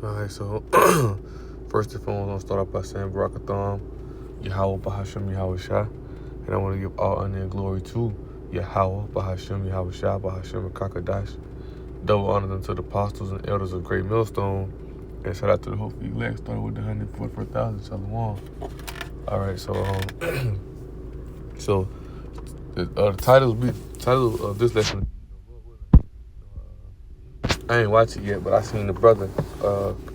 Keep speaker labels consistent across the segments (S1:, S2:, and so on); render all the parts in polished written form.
S1: Alright, so first and foremost, I'm gonna start off by saying Barakatham, Yahweh Bahasham Yahweh Shah. And I want to give all honor and glory to Yahweh Bahasham Yahweh Shah Bahasham and Kakadash. Double honor unto the apostles and elders of Great Millstone. And shout out to the hopefully elect, started with the 144,000 Shalom. Alright, so so the title of this lesson, I ain't watched it yet, but I seen the brother,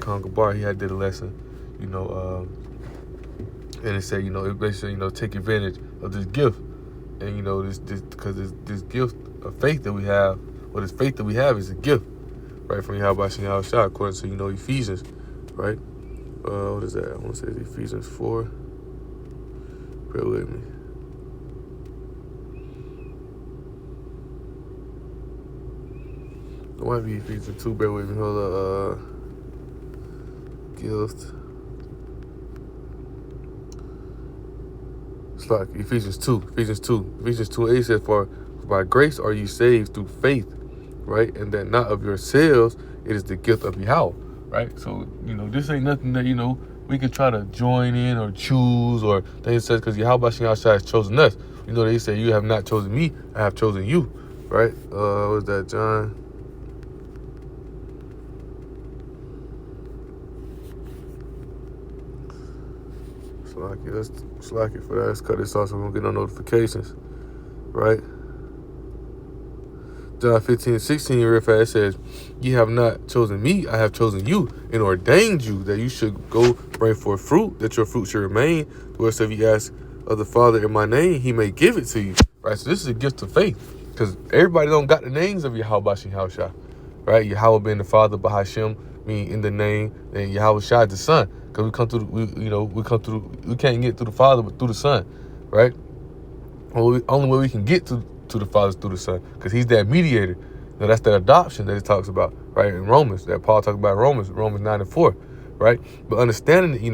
S1: Congo Bar, he had did a lesson, and it said, it basically, take advantage of this gift. And, this because this gift of faith that we have, or this faith that we have is a gift, right, from Yahweh Shah, according to, Ephesians, right? What is that? I want to say it's Ephesians 4. Bear with me. It might be Ephesians 2, bear with me, hold up, gift. It's like Ephesians 2, 8 says, for by grace are you saved through faith, right? And that not of yourselves, it is the gift of Yahweh, right? So, this ain't nothing that, we can try to join in or choose or things such, because Yahweh has chosen us. They say, you have not chosen me, I have chosen you, right? What was that, John? Let's slack it for that. Let's cut this off so we don't get no notifications, right? John 15:16, real fast, it says, ye have not chosen me, I have chosen you, and ordained you that you should go bring forth fruit, that your fruit should remain. Whatsoever you ask of the Father in my name, he may give it to you, right? So this is a gift of faith, because everybody don't got the names of Yahweh Shah, right? Yahweh being the Father, Bahashim, meaning in the name, and Yahweh Shah the Son. Because we can't get through the Father, but through the Son, right? Only way we can get to the Father is through the Son, because he's that mediator. Now that's that adoption that it talks about, right? In Romans, that Paul talks about in Romans 9:4, right? But understanding it, it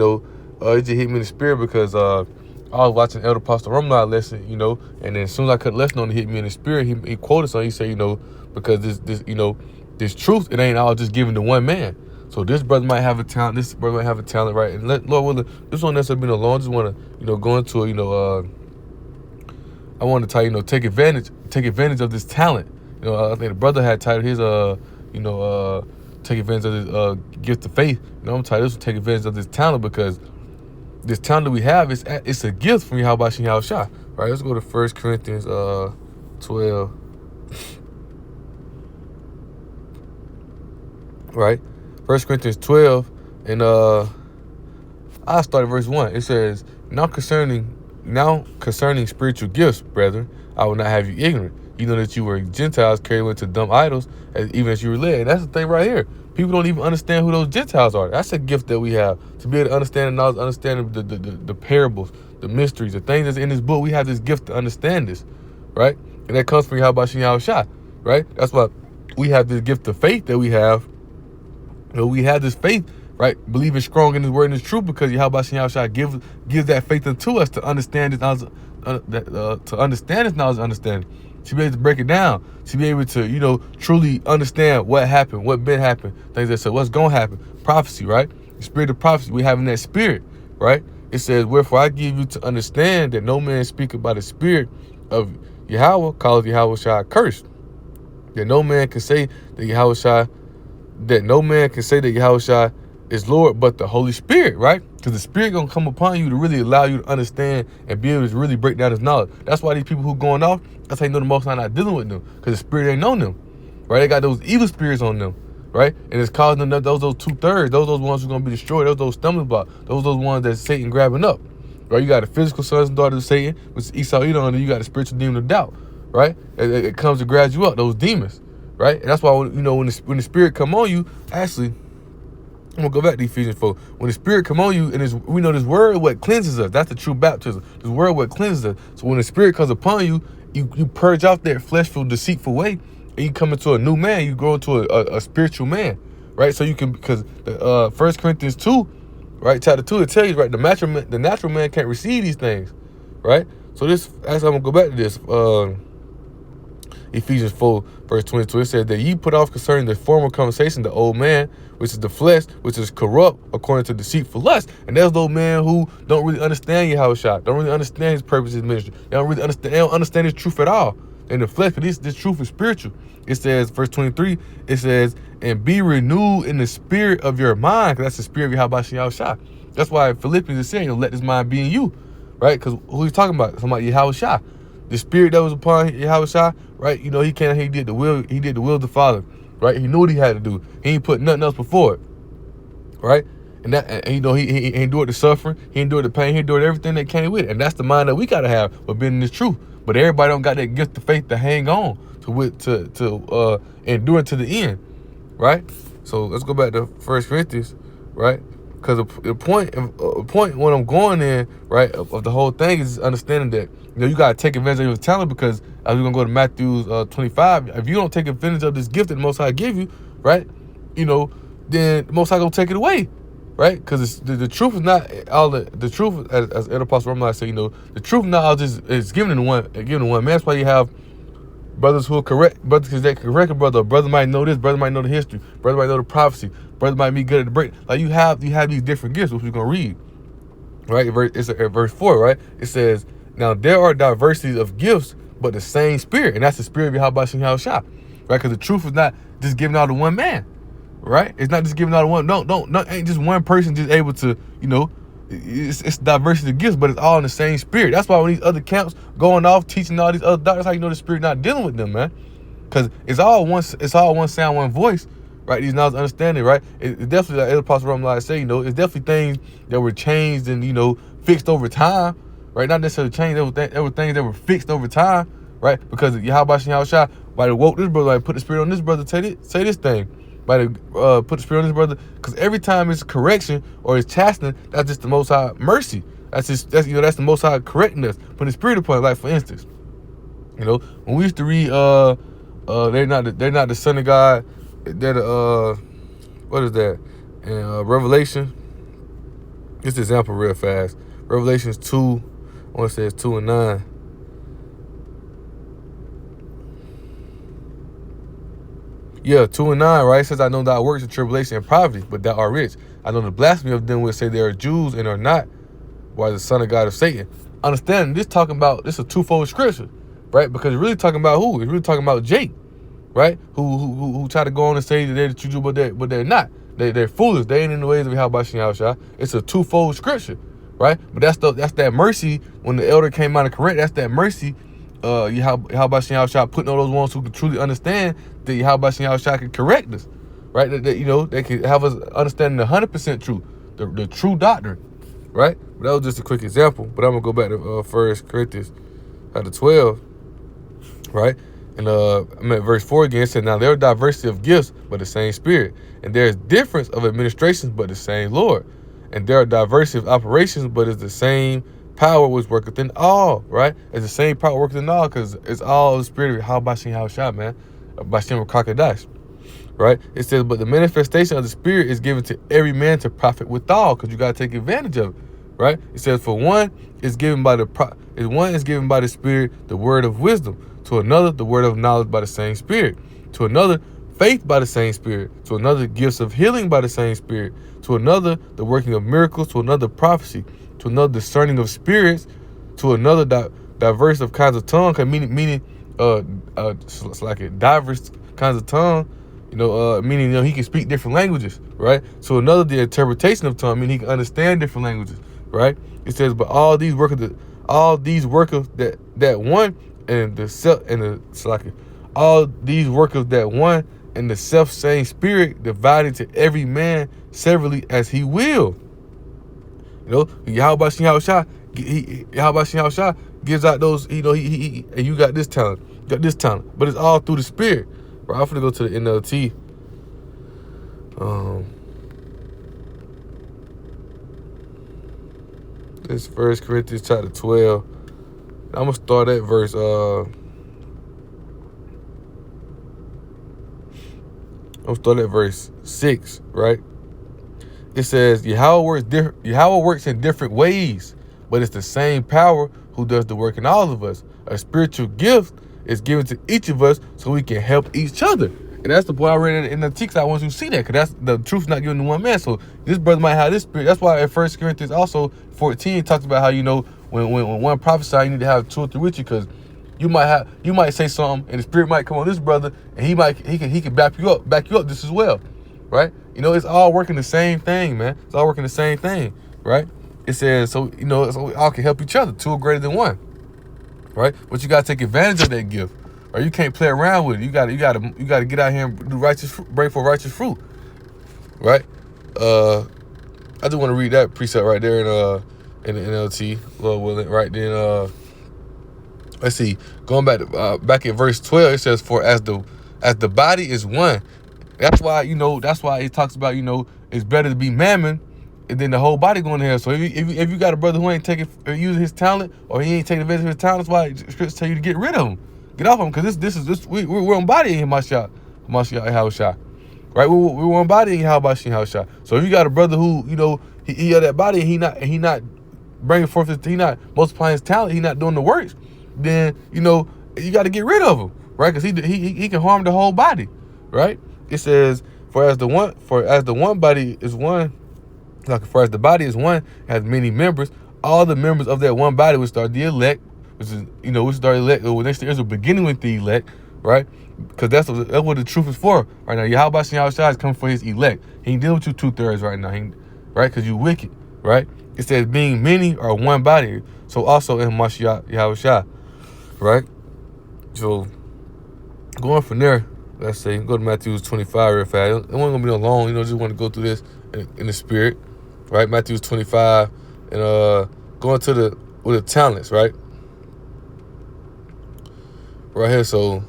S1: just hit me in the spirit because I was watching Elder Pastor Romney lesson, and then as soon as I cut the lesson on, it hit me in the spirit. He quoted something. He said, because this truth, it ain't all just given to one man. So this brother might have a talent, this brother might have a talent, right? And Lord willing, this one necessarily been alone. I just want to, go into it, I want to tell you, take advantage of this talent. I think the brother had titled his, take advantage of this gift of faith. I'm titled this, take advantage of this talent, because this talent that we have it's a gift from Yahweh Shah. Right? Let's go to 1 Corinthians 12. Right? 1 Corinthians 12, and I started verse 1. It says, Now concerning spiritual gifts, brethren, I will not have you ignorant. You know that you were Gentiles carried away to dumb idols, even as you were led. And that's the thing right here. People don't even understand who those Gentiles are. That's a gift that we have, to be able to understand and knowledge, understand the parables, the mysteries, the things that's in this book. We have this gift to understand this, right? And that comes from Yahweh Shah, right? That's why we have this gift of faith that we have. We have this faith, right? Believing strong in his word and his truth, because Yahweh Shah gives that faith unto us to understand this knowledge, to understand this knowledge, understanding. To be able to break it down, to be able to, truly understand what happened, what been happened, things that said, what's going to happen. Prophecy, right? The spirit of prophecy, we have in that spirit, right? It says, wherefore I give you to understand that no man speaketh by the spirit of Yahweh, calleth Yahweh Shah cursed. That no man can say that Yahweh Shah is Lord but the Holy Spirit, right? Because the Spirit gonna come upon you to really allow you to understand and be able to really break down his knowledge. That's why these people who going off, that's how you know the Most High not dealing with them, because the Spirit ain't on them, right? They got those evil spirits on them, right? And it's causing them, those 2/3, those ones who gonna be destroyed, those stumbling blocks, those ones that Satan grabbing up, right? You got the physical sons and daughters of Satan, which is Esau, Edom, and then you got the spiritual demon of doubt, right? It comes to grab you up, those demons. Right? And that's why, when the Spirit come on you, actually, I'm going to go back to Ephesians 4. When the Spirit come on you, and we know this word what cleanses us. That's the true baptism. This word what cleanses us. So when the Spirit comes upon you, you purge out that fleshful, deceitful way, and you come into a new man. You grow into a spiritual man, right? So you can, because 1 Corinthians 2, right, chapter 2, it tells you, right, the natural man can't receive these things, right? So this, actually, I'm going to go back to this. Ephesians 4, verse 22, it says that ye put off concerning the former conversation the old man, which is the flesh, which is corrupt according to deceitful lust. And there's those men who don't really understand Yahushua, don't really understand his purpose, his ministry. They don't understand his truth at all. In the flesh, but this truth is spiritual. It says, verse 23, it says, and be renewed in the spirit of your mind, because that's the spirit of Yahushua. That's why Philippians is saying, let this mind be in you, right? Because who he's talking about? Talking about Yahushua. The spirit that was upon Yahushua, right? He did the will of the Father, right? He knew what he had to do. He ain't put nothing else before it, right? And he endured the suffering, he endured the pain, he endured everything that came with it. And that's the mind that we gotta have for being in this truth. But everybody don't got that gift of faith to hang on to endure to the end, right? So let's go back to 1 Corinthians, right? Because the point when I'm going in, right, of the whole thing is understanding that you gotta take advantage of your talent, because as we're gonna go to Matthew 25, if you don't take advantage of this gift that the Most High give you, right, then the Most High gonna take it away. Right, because the truth is not all the truth, as Elder Apostle Ramon said, the truth not all just is given to one man. That's why you have brothers who are correct, brothers because they correct a brother. Brother might know this, brother might know the history, brother might know the prophecy, brother might be good at the break. Like you have these different gifts, which we're gonna read. Right, it's verse 4. Right, it says, now there are diversities of gifts, but the same Spirit, and that's the Spirit of Yahushua. Right, because the truth is not just given out to one man. Right, it's not just giving out one. No, ain't just one person just able to, it's diversity of gifts, but it's all in the same spirit. That's why when these other camps going off teaching all these other doctors, how the Spirit not dealing with them, man, because it's all one sound, one voice, right? These knowledge, understanding, right? It's definitely, like Apostle Ramon say, it's definitely things that were changed and fixed over time, right? Not necessarily changed. There were things that were fixed over time, right? Because Yahushua might have woke this brother, might put the Spirit on this brother, say this thing. By put the Spirit on his brother, because every time it's correction or it's chastening, that's just the Most High mercy. That's the Most High correcting us, putting the Spirit upon. Like for instance, when we used to read, they're not the Son of God. They're the what is that? And Revelation. Just an example real fast. Revelations 2. I want to say it's 2 and 9. Yeah, 2 and 9, right? It says, I know thy works of tribulation and poverty, but thou art rich. I know the blasphemy of them which say they are Jews and are not, why the Son of God of Satan. Understand, this is a twofold scripture, right? Because it's really talking about who? It's really talking about Jake, right? Who try to go on and say that they're the true Jew, but they're not. They're foolish. They ain't in the ways of Yahushua. It's a twofold scripture, right? But that's that mercy when the elder came out and correct. That's that mercy. Yahushua putting all those ones who can truly understand that Yahushua can correct us, right? That they can have us understanding the 100% truth, the true doctrine, right? But that was just a quick example. But I'm gonna go back to 1 Corinthians 12, right? And I'm at verse 4 again. It said, now there are diversity of gifts, but the same Spirit, and there is difference of administrations, but the same Lord, and there are diversity of operations, but it's the same power which worketh in all, right? It's the same power worketh in all, because it's all the Spirit of Yahushua, man. Bashem Kakadash, right? It says, but the manifestation of the Spirit is given to every man to profit withal, because you got to take advantage of it, right? It says, for one is given by the Spirit the word of wisdom, to another the word of knowledge by the same Spirit, to another faith by the same Spirit, to another gifts of healing by the same Spirit, to another the working of miracles, to another prophecy, to another discerning of spirits, to another diverse of kinds of tongue, meaning it's like diverse kinds of tongue, meaning he can speak different languages, right? So another the interpretation of tongue, meaning he can understand different languages, right? It says, but all these workers that one and the self and the all these workers that one and the self same Spirit divided to every man severally as he will. Yahushua gives out those, he and you got this talent, but it's all through the Spirit. Right, I'm gonna go to the NLT. This 1 Corinthians chapter 12. I'm gonna start at verse I'm start at verse 6, right? It says, Yahweh works in different ways, but it's the same power who does the work in all of us. A spiritual gift is given to each of us so we can help each other. And that's the point I read in the text. I want you to see that, because that's the truth's not given to one man. So this brother might have this spirit. That's why at 1 Corinthians also 14 talks about how, you know, when one prophesies, you need to have two or three with you, because you might say something and the spirit might come on this brother, and he can back you up just as well, right? You know, it's all working the same thing, man. It's all working the same thing, right? It says, so, you know, so we all can help each other. Two are greater than one, right? But you gotta take advantage of that gift, or you can't play around with it. You gotta get out here and do righteous fruit, bring forth righteous fruit, right? I just want to read that precept right there in the NLT, Lord willing, right? Then let's see, going back at verse 12, it says, for as the body is one. That's why it talks about, you know, it's better to be mammon than the whole body going to hell. So if you got a brother who ain't using his talent, or he ain't taking advantage of his talent, that's why scriptures tell you to get rid of him, get off him, because we're on body in Mashiach Yahushua, right? We're one body in Yahushua. So if you got a brother who, you know, he had that body and he not bringing forth he not multiplying his talent, he not doing the works, then, you know, you got to get rid of him, right? Because he can harm the whole body, right? It says, for as the one body is one, like for as the body is one, has many members, all the members of that one body, which are the elect, which is, you know, which is the elect, well, next there is a beginning with the elect, right? Because that's what the truth is for right now. Yahweh Shai is coming for his elect. He ain't dealing with you 2/3 right now, right? Because you wicked, right? It says being many are one body. So also in Mashiach Yahweh Shai, right? So going from there, let's say, go to Matthew 25 real fast. It wasn't gonna be no long, you know, just want to go through this in the spirit, right? Matthew 25, and going to with the talents, right? Right here, so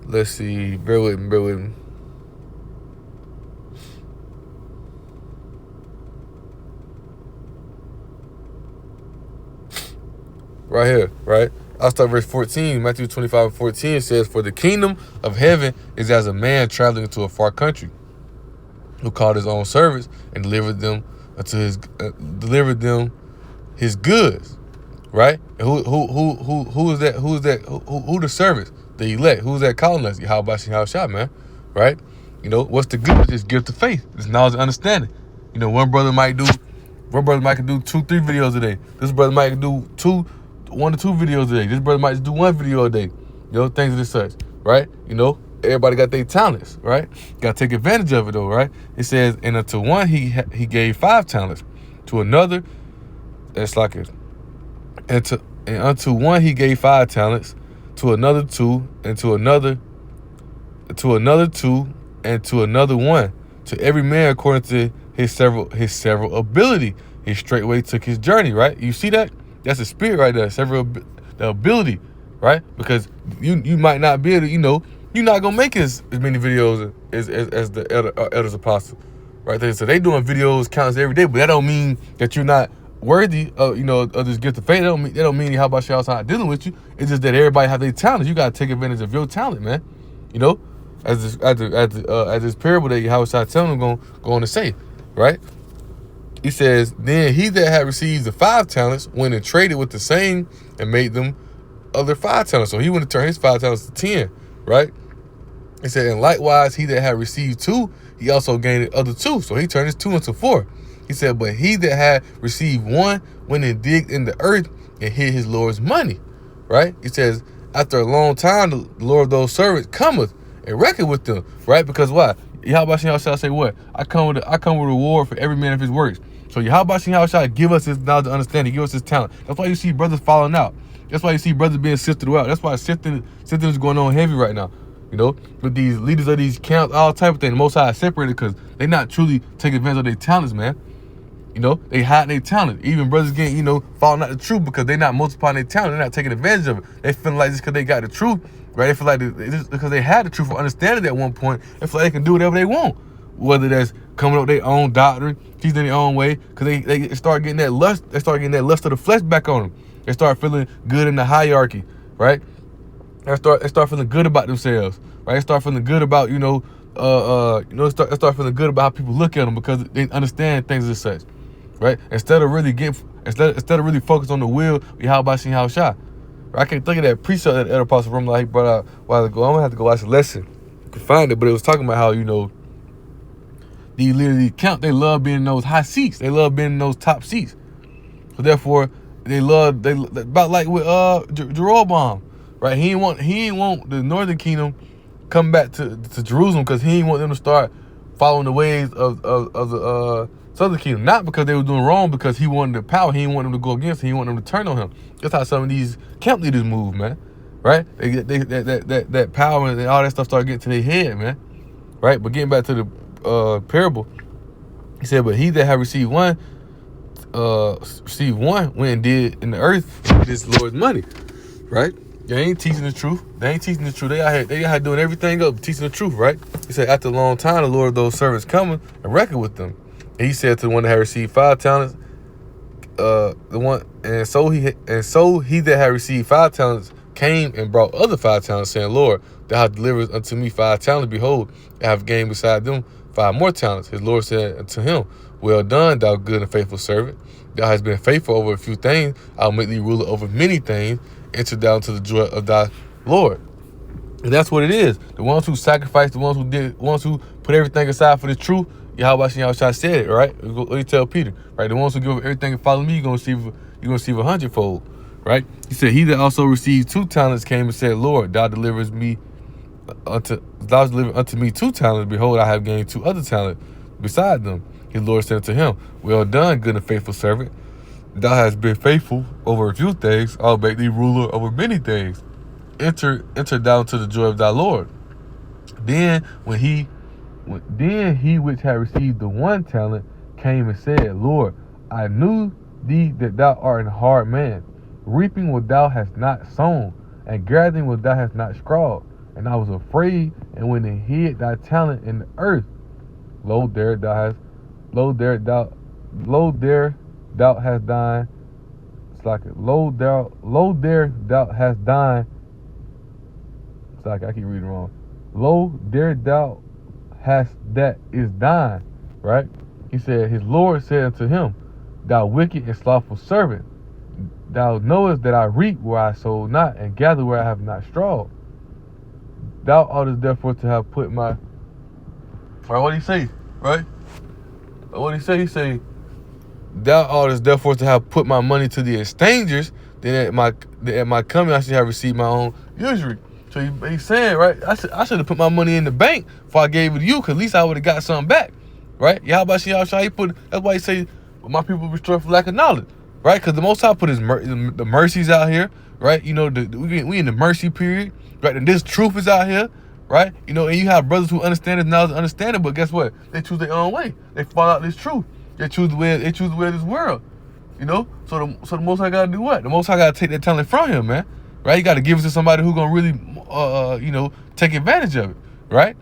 S1: let's see, bear with me. Right here, right? I'll start verse 14. Matthew 25:14 says, for the kingdom of heaven is as a man traveling to a far country, who called his own servants and delivered them his goods, right? And who is that? Who the servants? The elect. Who's that calling us? Yahweh Shai, man, right? You know, what's the good? This gift of faith, this knowledge and understanding. You know, one brother might do 2-3 videos a day. This brother might do 1 to 2 videos a day. This brother might just do 1 video a day. You know, things of this such, right? You know, everybody got their talents, right? Got to take advantage of it, though, right? It says, and unto one he gave 5 talents, to another, that's like it. And unto one he gave 5 talents, to another 2, and to another 2, and to another 1. To every man according to his several ability. He straightway took his journey, right? You see that? That's the spirit right there, the ability, right? Because you might not be able to, you know, you're not gonna make as many videos as the elders apostle, right there. So they doing videos counts every day, but that don't mean that you're not worthy of, you know, of this gift of faith. That don't mean how about y'all not dealing with you. It's just that everybody have their talents. You gotta take advantage of your talent, man. You know, as this parable that Yahweh Shai telling them going to say, right? He says, then he that had received the 5 talents went and traded with the same and made them other 5 talents. So he went to turn his 5 talents to 10, right? He said, and likewise, he that had received 2, he also gained the other 2. So he turned his 2 into 4. He said, but he that had received 1 went and digged in the earth and hid his Lord's money, right? He says, after a long time, the Lord of those servants cometh and reckon with them, right? Because why? Yahweh shall say what? I come with a reward for every man of his works. So Yahweh shall give us his knowledge and understanding, give us his talent. That's why you see brothers falling out. That's why you see brothers being sifted out. That's why sifting is going on heavy right now. You know, with these leaders of these camps, all type of things. The Most High is separated because they not truly taking advantage of their talents, man. You know, they hide their talent. Even brothers getting, you know, falling out the truth because they not multiplying their talent. They're not taking advantage of it. They feeling like just because they got the truth, right? They feel like just because they had the truth or understanding at one point, they feel like they can do whatever they want. Whether that's coming up with their own doctrine, teaching their own way, because they start getting that lust. They start getting that lust of the flesh back on them. They start feeling good in the hierarchy, right? They start feeling good about themselves, right? They start feeling good about, you know, start feeling good about how people look at them because they understand things as such, right? Instead of really focused on the will, Yahweh Shem Yahushua. I can't think of that precept that Elder Apostle Rumla he brought out a while ago. I'm gonna have to go watch the lesson. You can find it, but it was talking about how, the literally count, they love being in those high seats. They love being in those top seats. So therefore, they about like with Jeroboam, right? He ain't want the northern kingdom come back to Jerusalem because he ain't want them to start following the ways of the southern kingdom. Not because they were doing wrong, because he wanted the power. He didn't want them to go against him. He wanted them to turn on him. That's how some of these camp leaders move, man. Right? They that power and all that stuff started getting to their head, man. Right? But getting back to the parable, he said, but he that have received one went and did in the earth this Lord's money. Right? They ain't teaching the truth. They ain't teaching the truth. They out here doing everything up, teaching the truth, right? He said, after a long time, the Lord of those servants coming and reckon with them. And he said to the one that had received 5 talents, so he that had received 5 talents came and brought other 5 talents, saying, Lord, thou hast delivered unto me 5 talents. Behold, I have gained beside them 5 more talents. His Lord said unto him, well done, thou good and faithful servant. Thou hast been faithful over a few things. I'll make thee ruler over many things. Enter down to the joy of thy Lord. And that's what it is. The ones who sacrificed, the ones who put everything aside for the truth, Yahweh Yahushua said it, right? What he tell Peter, right? The ones who give everything and follow me, you're gonna receive 100-fold, right? He said, he that also received 2 talents came and said, Lord, thou delivered unto me 2 talents. Behold, I have gained 2 other talents beside them. His Lord said to him, well done, good and faithful servant. Thou hast been faithful over a few things. I'll make thee ruler over many things. Enter down to the joy of thy Lord. Then he which had received the 1 talent came and said, Lord, I knew thee that thou art an hard man, reaping what thou hast not sown, and gathering what thou hast not scrawled. And I was afraid, and went and hid thy talent in the earth. Lo there thou hast dined. It's like lo there thou hast dined. It's like I keep reading wrong. Lo there thou hast that is thine, right? He said, his Lord said unto him, thou wicked and slothful servant, thou knowest that I reap where I sowed not, and gather where I have not strawed. Thou oughtest therefore to have put my... Right, what did he say? Right? What did he say? He say, thou oughtest therefore to have put my money to the exchangers, then at my coming I should have received my own usury. So he's saying, right, I should have put my money in the bank before I gave it to you, because at least I would have got something back, right? Yahweh Yahushua, that's why he say, my people be destroyed for lack of knowledge, right? Because the Most High put the mercies out here, right? We in the mercy period, right? And this truth is out here, right? And you have brothers who understand it, knowledge, understand it, but guess what? They choose their own way. They fall out this truth. They choose the way of this world, So the Most High got to do what? The Most High got to take that talent from him, man. Right? You got to give it to somebody who's gonna really, take advantage of it, right?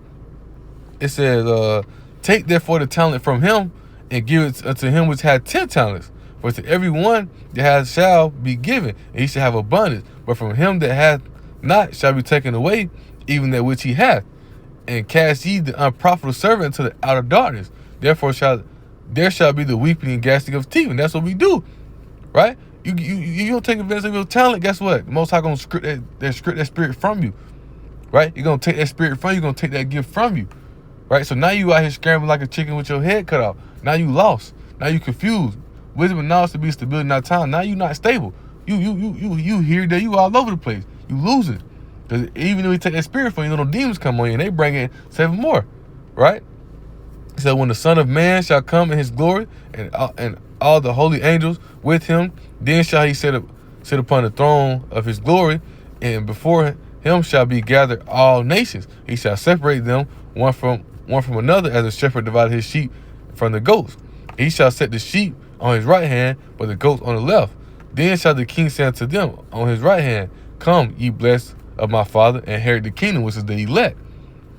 S1: It says, take therefore the talent from him and give it unto him which had 10 talents. For to every one that has shall be given, and he shall have abundance. But from him that hath not shall be taken away, even that which he hath. And cast ye the unprofitable servant into the outer darkness. Therefore there shall be the weeping and gnashing of teeth, and that's what we do, right? You don't take advantage of your talent, guess what? The Most High gonna script that spirit from you, right? You're gonna take that spirit from you, you're gonna take that gift from you, right? So now you out here scrambling like a chicken with your head cut off. Now you lost. Now you confused. Wisdom and knowledge to be stability, not time. Now you not stable. You here, there, you all over the place. You losing. Because even though you take that spirit from you, little demons come on you and they bring in 7 more, right? So when the Son of Man shall come in his glory, and all the holy angels with him, then shall he sit upon the throne of his glory, and before him shall be gathered all nations. He shall separate them one from another, as a shepherd divided his sheep from the goats. He shall set the sheep on his right hand, but the goats on the left. Then shall the king say unto them on his right hand, come, ye blessed of my Father, and inherit the kingdom which is the elect.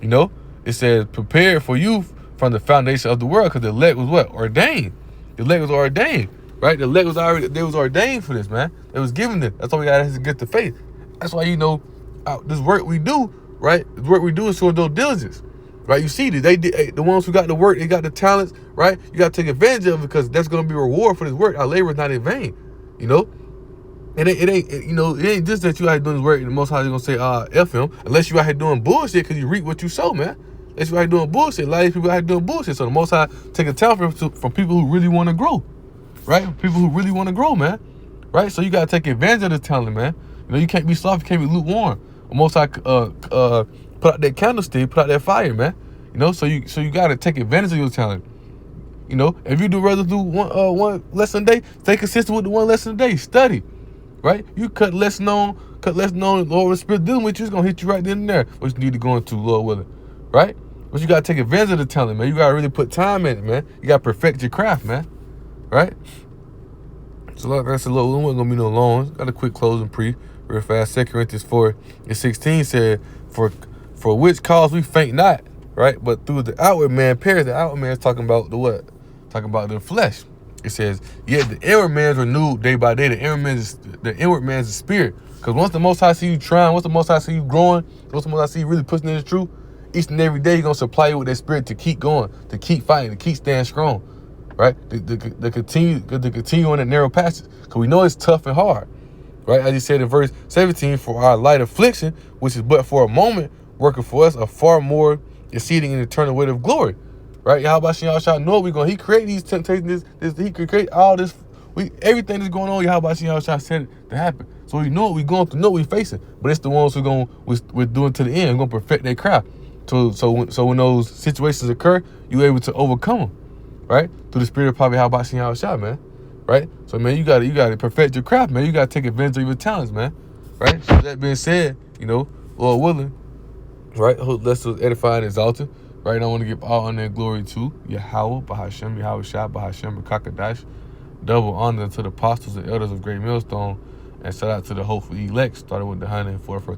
S1: It says, prepared for you from the foundation of the world, because the elect was what? Ordained. The elect was ordained, right? The elect was ordained for this, man. It was given them. That's why we got to get the faith. That's why, this work we do, right? The work we do is showing due diligence. right? You see that they did, the ones who got the work, they got the talents, right? You got to take advantage of it, because that's going to be a reward for this work. Our labor is not in vain, you know. It ain't just that you out here doing this work and the Most High is going to say, F him, unless you out here doing bullshit, because you reap what you sow, man. Unless you out here doing bullshit. A lot of these people out here doing bullshit. So the Most High take a talent from people who really want to grow, right? People who really want to grow, man, right? So you got to take advantage of the talent, man. You know, you can't be soft, you can't be lukewarm. The Most High put out that candlestick, put out that fire, man. You know, so you got to take advantage of your talent. You know, if you rather do one lesson a day, stay consistent with the one lesson a day. Study. Right? You cut less known, Lord with Spirit dealing with you, it's gonna hit you right then and there. What you need to go into, Lord willing. Right? But you gotta take advantage of the talent, man. You gotta really put time in it, man. You gotta perfect your craft, man. Right? So like that's a little, it wasn't gonna be no long. Got a quick closing real fast. 2 Corinthians 4:16 said, For which cause we faint not, right? But through the outward man perish. The outward man is talking about the what? Talking about the flesh. It says, yet the inward man is renewed day by day. The inward man is the spirit. Because once the Most High see you trying, once the Most High see you growing, once the Most High see you really pushing in the truth, each and every day He's going to supply you with that spirit to keep going, to keep fighting, to keep staying strong, right? To continue on that narrow passage. Because we know it's tough and hard, right? As He said in verse 17, for our light affliction, which is but for a moment, working for us a far more exceeding and eternal weight of glory. Right? Yahweh Shah know we're going. He created these temptations. He could create all this. Everything that's going on, Yahweh Shah said it to happen. So we know what we're going through, know what we're facing. But it's the ones we're doing to the end. We're going to perfect their craft. So when those situations occur, you're able to overcome them, right? Through the spirit of probably Yahweh Shah, man. Right? So man, you got to perfect your craft, man. You got to take advantage of your talents, man. Right? So that being said, Lord willing, right? Hope that's edified and exalted. Right, I want to give all honor and glory to Yahweh, Bahashem, Yahweh Shah, Bahashem, Kakadash. Double honor to the apostles and elders of Great Millstone. And shout out to the hopeful elect, starting with the 104th